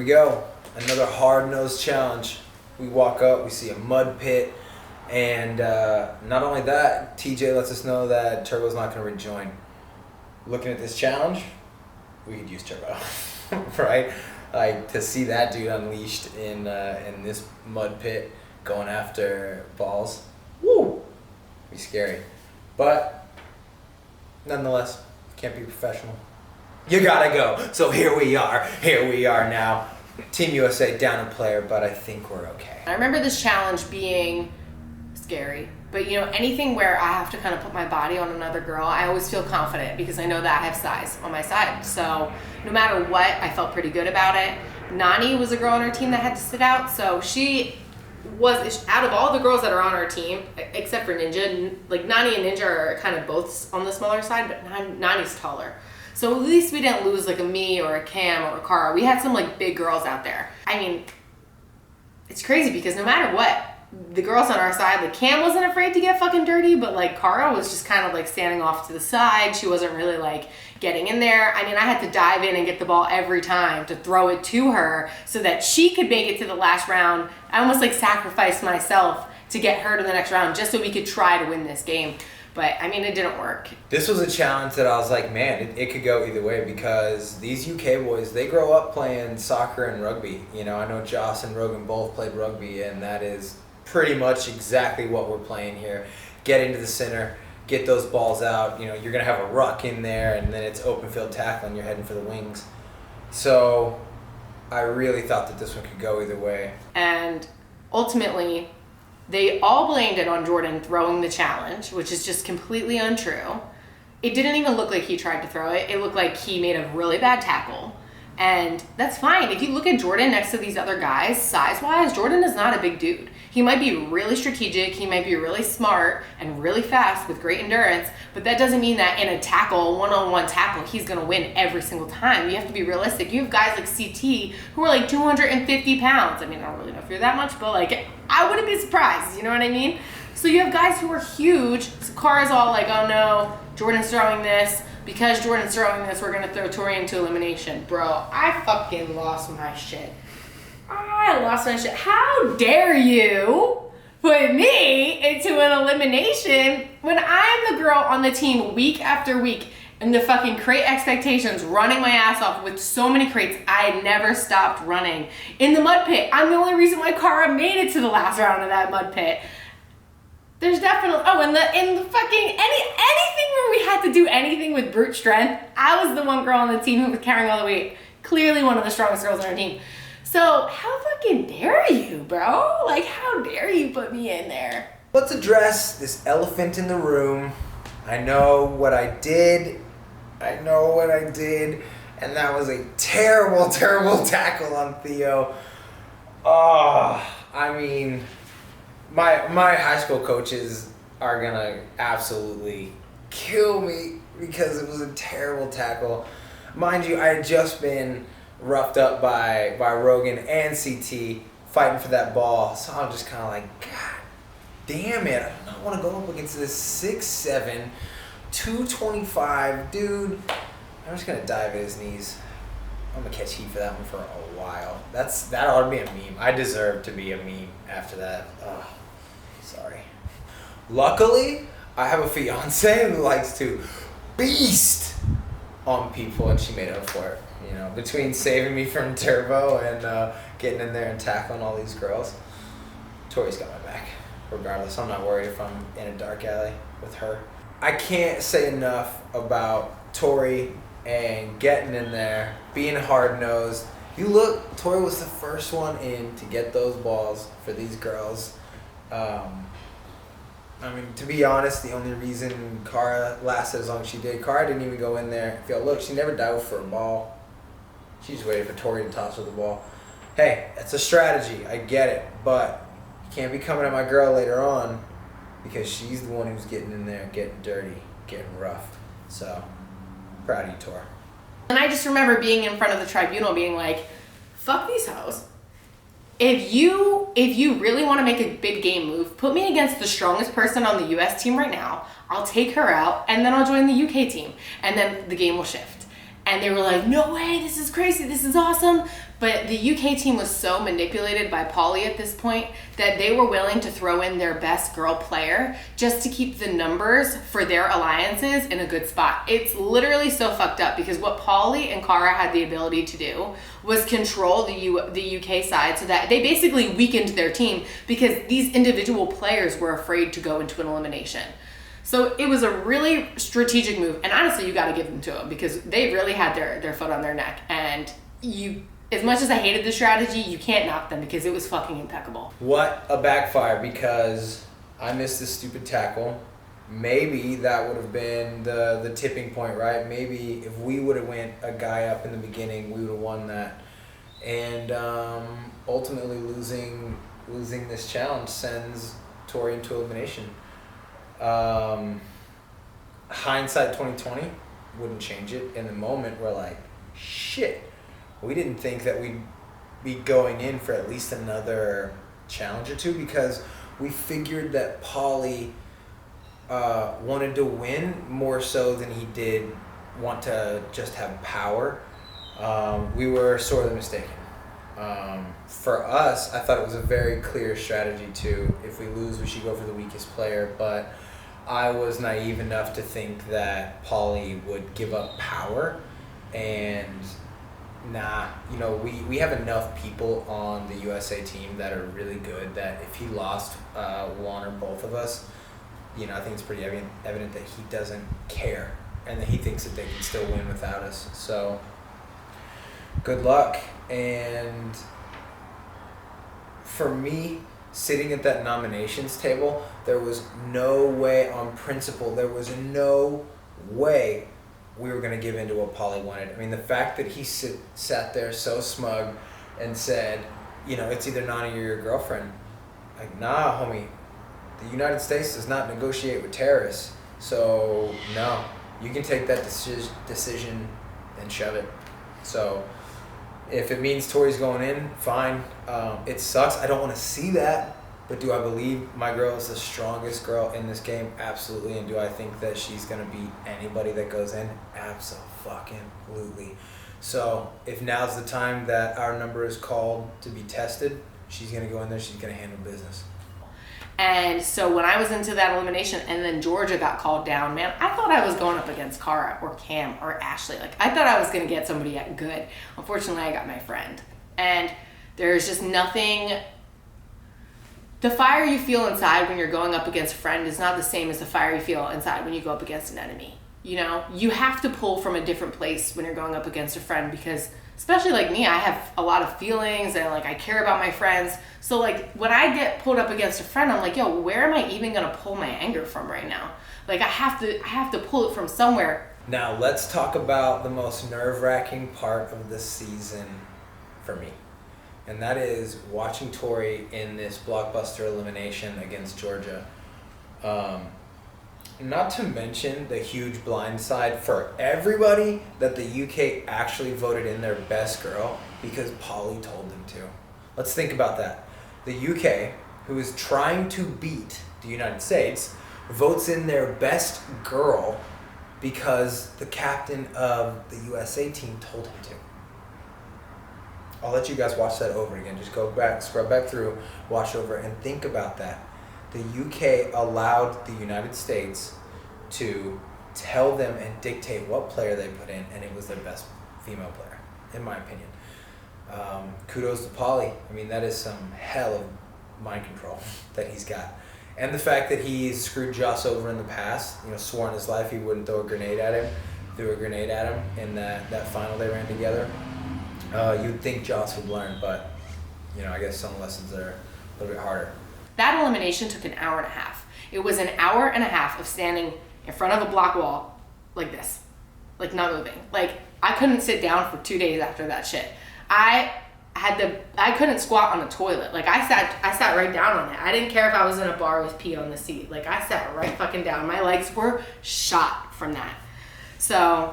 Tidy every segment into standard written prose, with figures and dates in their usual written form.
we go. Another hard-nosed challenge. We walk up, we see a mud pit, and not only that, TJ lets us know that Turbo's not going to rejoin. Looking at this challenge, we could use Turbo, right? Like, to see that dude unleashed in this mud pit going after balls, woo, be scary. But nonetheless, can't be professional. You gotta go. So here we are now. Team USA down a player, but I think we're okay. I remember this challenge being scary, but you know, anything where I have to kind of put my body on another girl, I always feel confident because I know that I have size on my side. So no matter what, I felt pretty good about it. Nani was a girl on her team that had to sit out, so she was, out of all the girls that are on our team, except for Ninja, like Nani and Ninja are kind of both on the smaller side, but Nani's taller. So at least we didn't lose like a me or a Cam or a Cara. We had some like big girls out there. I mean, it's crazy because no matter what, the girls on our side, like Cam wasn't afraid to get fucking dirty, but like Cara was just kind of like standing off to the side. She wasn't really like getting in there. I mean, I had to dive in and get the ball every time to throw it to her so that she could make it to the last round. I almost like sacrificed myself to get her to the next round just so we could try to win this game. But, I mean, it didn't work. This was a challenge that I was like, man, it could go either way because these UK boys, they grow up playing soccer and rugby. You know, I know Joss and Rogan both played rugby, and that is pretty much exactly what we're playing here. Get into the center, get those balls out. You know, you're going to have a ruck in there, and then it's open field tackling. You're heading for the wings. So I really thought that this one could go either way. And ultimately, they all blamed it on Jordan throwing the challenge, which is just completely untrue. It didn't even look like he tried to throw it. It looked like he made a really bad tackle. And that's fine. If you look at Jordan next to these other guys, size-wise, Jordan is not a big dude. He might be really strategic, he might be really smart and really fast with great endurance, but that doesn't mean that in a tackle, one-on-one tackle, he's gonna win every single time. You have to be realistic. You have guys like CT who are like 250 pounds. I mean, I don't really know if you're that much, but like, I wouldn't be surprised, you know what I mean? So you have guys who are huge. Cara's all like, oh no, Jordan's throwing this. Because Jordan's throwing this, we're gonna throw Tori into elimination. Bro, I fucking lost my shit. How dare you put me into an elimination when I'm the girl on the team week after week and the fucking crate expectations, running my ass off with so many crates. I never stopped running. In the mud pit, I'm the only reason why Cara made it to the last round of that mud pit. There's definitely, in the fucking, anything where we had to do anything with brute strength, I was the one girl on the team who was carrying all the weight. Clearly one of the strongest girls on our team. So how fucking dare you, bro? Like, how dare you put me in there? Let's address this elephant in the room. I know what I did, and that was a terrible, terrible tackle on Theo. I mean, my high school coaches are gonna absolutely kill me because it was a terrible tackle. Mind you, I had just been roughed up by Rogan and CT fighting for that ball, so I'm just kind of like, God damn it, I do not want to go up against this 6'7", 225 dude. I'm just gonna dive at his knees. I'm gonna catch heat for that one for a while. That ought to be a meme. I deserve to be a meme after that. Oh, sorry. Luckily, I have a fiance who likes to beast on people, and she made up for it. You know, between saving me from Turbo and getting in there and tackling all these girls, Tori's got my back. Regardless, I'm not worried if I'm in a dark alley with her. I can't say enough about Tori and getting in there, being hard-nosed. You look, Tori was the first one in to get those balls for these girls. I mean, to be honest, the only reason Cara lasted as long as she did, Cara didn't even go in there. If y'all look, she never dived for a ball. She just waited for Tori to toss her the ball. Hey, that's a strategy. I get it. But you can't be coming at my girl later on because she's the one who's getting in there, getting dirty, getting rough. So, proud of you, Tor. And I just remember being in front of the tribunal being like, fuck these hoes. If you really want to make a big game move, put me against the strongest person on the US team right now. I'll take her out and then I'll join the UK team and then the game will shift. And they were like, no way, this is crazy, this is awesome. But the UK team was so manipulated by Pauly at this point that they were willing to throw in their best girl player just to keep the numbers for their alliances in a good spot. It's literally so fucked up because what Pauly and Cara had the ability to do was control the UK side so that they basically weakened their team because these individual players were afraid to go into an elimination. So it was a really strategic move, and honestly, you got to give them to them because they really had their foot on their neck. And as much as I hated the strategy, you can't knock them because it was fucking impeccable. What a backfire, because I missed this stupid tackle. Maybe that would have been the tipping point, right? Maybe if we would have went a guy up in the beginning, we would have won that. And ultimately losing this challenge sends Tori into elimination. Hindsight 2020 wouldn't change it. In the moment, we're like, shit, we didn't think that we'd be going in for at least another challenge or two because we figured that Pauly wanted to win more so than he did want to just have power. We were sorely mistaken. For us, I thought it was a very clear strategy to, if we lose, we should go for the weakest player, but I was naive enough to think that Pauly would give up power, and we have enough people on the USA team that are really good that if he lost one or both of us, I think it's pretty evident that he doesn't care and that he thinks that they can still win without us. So good luck. And for me, sitting at that nominations table, there was no way on principle, there was no way we were going to give in to what Pauly wanted. I mean, the fact that he sat there so smug and said, it's either Nani or your girlfriend. Like, nah, homie, the United States does not negotiate with terrorists. So, no, you can take that decision and shove it. So, if it means Tori's going in, fine. It sucks. I don't want to see that. But do I believe my girl is the strongest girl in this game? Absolutely. And do I think that she's going to beat anybody that goes in? Absolutely. So if now's the time that our number is called to be tested, she's going to go in there. She's going to handle business. And so when I was into that elimination and then Georgia got called down, man, I thought I was going up against Cara or Cam or Ashley. Like, I thought I was going to get somebody good. Unfortunately, I got my friend. And there's just nothing... The fire you feel inside when you're going up against a friend is not the same as the fire you feel inside when you go up against an enemy. You have to pull from a different place when you're going up against a friend because, especially like me, I have a lot of feelings and I care about my friends. So when I get pulled up against a friend, I'm like, yo, where am I even gonna pull my anger from right now? I have to pull it from somewhere. Now let's talk about the most nerve-wracking part of this season for me. And that is watching Tori in this blockbuster elimination against Georgia. Not to mention the huge blindside for everybody that the UK actually voted in their best girl because Pauly told them to. Let's think about that. The UK, who is trying to beat the United States, votes in their best girl because the captain of the USA team told him to. I'll let you guys watch that over again. Just go back, scrub back through, watch over, and think about that. The UK allowed the United States to tell them and dictate what player they put in, and it was their best female player, in my opinion. Kudos to Pauly. I mean, that is some hell of mind control that he's got. And the fact that he's screwed Joss over in the past, swore in his life he wouldn't throw a grenade at him, threw a grenade at him in that final they ran together. You'd think Joss would learn, but, I guess some lessons are a little bit harder. That elimination took an hour and a half. It was an hour and a half of standing in front of a block wall like this, not moving. I couldn't sit down for 2 days after that shit. I couldn't squat on a toilet. I sat right down on it. I didn't care if I was in a bar with pee on the seat. I sat right fucking down. My legs were shot from that. So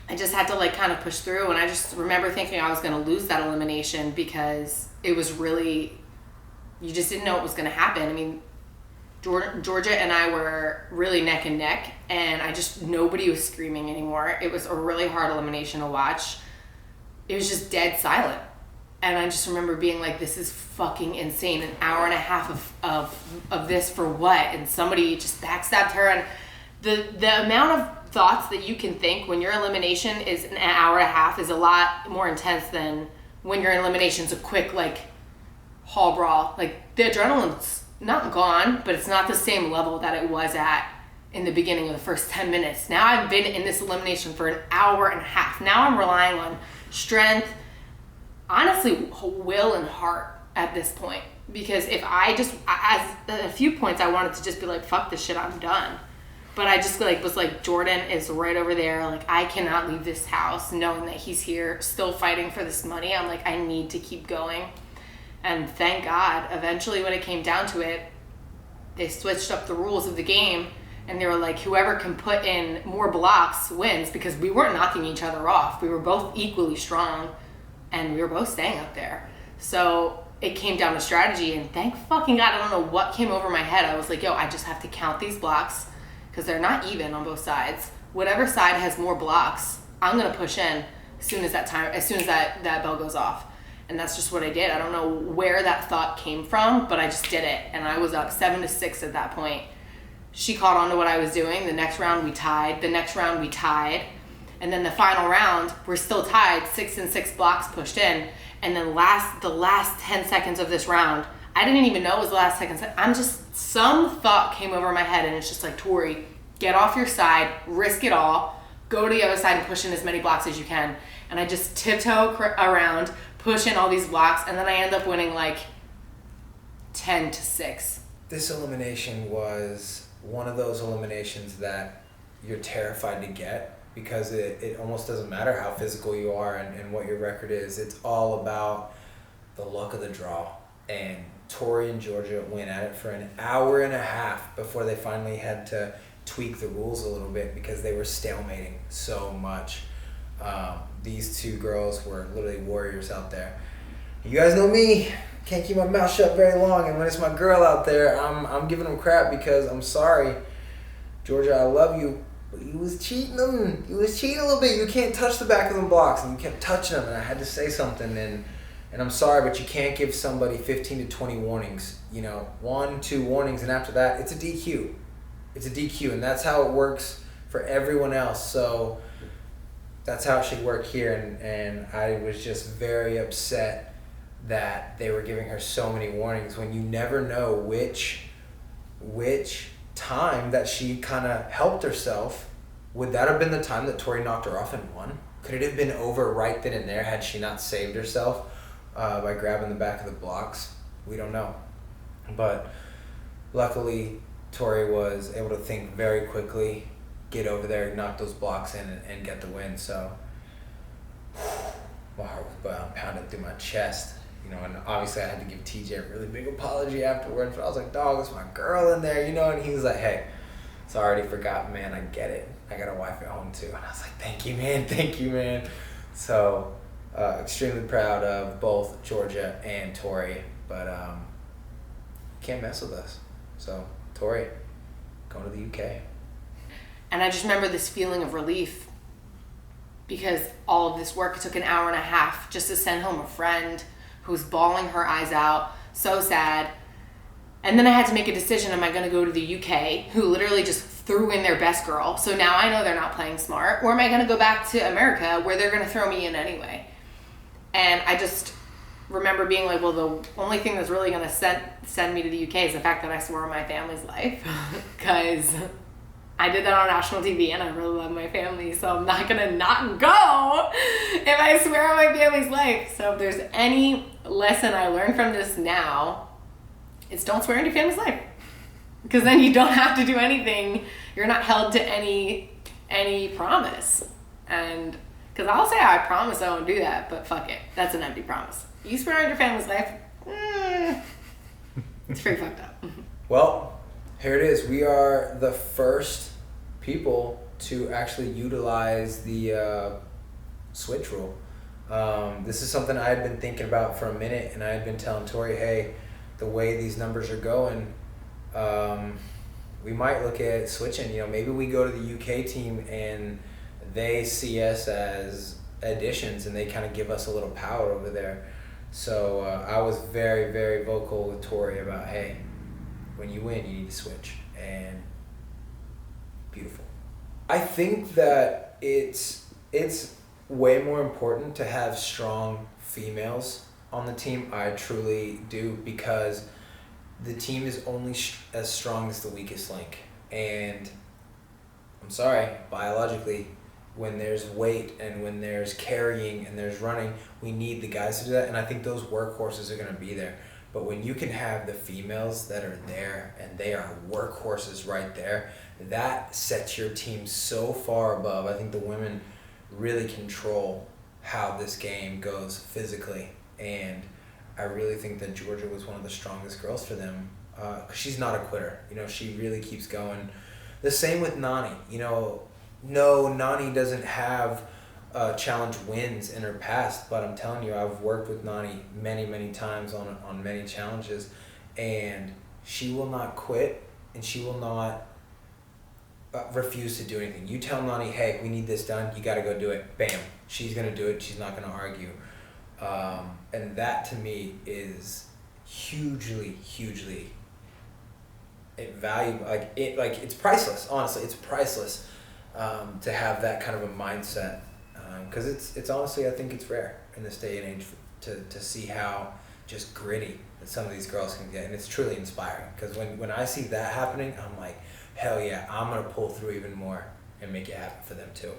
I just had to kind of push through, and I just remember thinking I was going to lose that elimination because it was really, you just didn't know what was going to happen. I mean, Georgia and I were really neck and neck, and nobody was screaming anymore. It was a really hard elimination to watch. It was just dead silent. And I just remember being like, this is fucking insane. An hour and a half of this for what? And somebody just backstabbed her. And the amount of thoughts that you can think when your elimination is an hour and a half is a lot more intense than when your elimination's a quick, like, hall brawl. Like, the adrenaline's not gone, but it's not the same level that it was at in the beginning of the first 10 minutes. Now I've been in this elimination for an hour and a half. Now I'm relying on strength, honestly, will and heart at this point. Because if at a few points I wanted to just be like, fuck this shit, I'm done. But I just was like, Jordan is right over there. Like, I cannot leave this house knowing that he's here still fighting for this money. I'm like, I need to keep going. And thank God, eventually when it came down to it, they switched up the rules of the game. And they were like, whoever can put in more blocks wins, because we weren't knocking each other off. We were both equally strong, and we were both staying up there. So it came down to strategy, and thank fucking God, I don't know what came over my head. I was like, yo, I just have to count these blocks, because they're not even on both sides. Whatever side has more blocks, I'm gonna push in as soon as that bell goes off. And that's just what I did. I don't know where that thought came from, but I just did it. And I was up 7-6 at that point. She caught on to what I was doing. The next round we tied. And then the final round, we're still tied, 6 and 6 blocks pushed in. And then the last 10 seconds of this round, I didn't even know it was the last second. Some thought came over my head, and it's just like, Tori, get off your side, risk it all, go to the other side and push in as many blocks as you can. And I just tiptoe around, push in all these blocks, and then I end up winning like 10-6. This elimination was one of those eliminations that you're terrified to get, because it almost doesn't matter how physical you are and what your record is. It's all about the luck of the draw. And Tori and Georgia went at it for an hour and a half before they finally had to tweak the rules a little bit, because they were stalemating so much. These two girls were literally warriors out there. You guys know me, can't keep my mouth shut very long, and when it's my girl out there, I'm giving them crap, because I'm sorry, Georgia, I love you, but you was cheating them. You was cheating a little bit. You can't touch the back of them blocks, and you kept touching them, and I had to say something, and I'm sorry, but you can't give somebody 15 to 20 warnings. 1-2 warnings, and after that, it's a DQ. It's a DQ, and that's how it works for everyone else. So that's how it should work here, and I was just very upset that they were giving her so many warnings, when you never know which time that she kind of helped herself. Would that have been the time that Tori knocked her off and won? Could it have been over right then and there had she not saved herself by grabbing the back of the blocks? We don't know. But luckily, Tori was able to think very quickly, get over there, knock those blocks in, and get the win. So my heart was pounding through my chest. And obviously I had to give TJ a really big apology afterwards, but I was like, dog, it's my girl in there, and he was like, hey, it's already forgotten, man, I get it. I got a wife at home too. And I was like, thank you, man. So extremely proud of both Georgia and Tori, but can't mess with us. So Tori, going to the UK. And I just remember this feeling of relief, because all of this work, it took an hour and a half just to send home a friend who's bawling her eyes out, so sad. And then I had to make a decision, am I gonna go to the UK, who literally just threw in their best girl, so now I know they're not playing smart, or am I gonna go back to America, where they're gonna throw me in anyway? And I just remember being like, well, the only thing that's really gonna send me to the UK is the fact that I swore on my family's life, because I did that on national TV, and I really love my family, so I'm not gonna not go if I swear on my family's life. So if there's any lesson I learned from this now, it's don't swear on your family's life, because then you don't have to do anything. You're not held to any promise. And because I'll say I promise I won't do that, but fuck it, that's an empty promise. You swear on your family's life, it's pretty fucked up. Well, here it is. We are the first people to actually utilize the switch rule. This is something I had been thinking about for a minute, and I had been telling Tori, hey, the way these numbers are going, we might look at switching. You know, maybe we go to the UK team and they see us as additions and they kind of give us a little power over there. So I was very, very vocal with Tori about, hey, when you win, you need to switch. And beautiful. I think that it's way more important to have strong females on the team. I truly do, because the team is only as strong as the weakest link. And I'm sorry, biologically, when there's weight and when there's carrying and there's running, we need the guys to do that. And I think those workhorses are going to be there. But when you can have the females that are there and they are workhorses right there, that sets your team so far above. I think the women really control how this game goes physically. And I really think that Georgia was one of the strongest girls for them. 'Cause she's not a quitter. You know, she really keeps going. The same with Nani. You know, no, Nani doesn't have challenge wins in her past, but I'm telling you, I've worked with Nani many, many times on many challenges, and she will not quit, and she will not refuse to do anything. You tell Nani, hey, we need this done, you got to go do it. Bam. She's going to do it. She's not going to argue. And that to me is hugely, hugely valuable. It's priceless. Honestly, it's priceless to have that kind of a mindset. Because it's honestly, I think it's rare in this day and age to see how just gritty that some of these girls can get, and it's truly inspiring. Because when I see that happening, I'm like, hell yeah, I'm gonna pull through even more and make it happen for them too.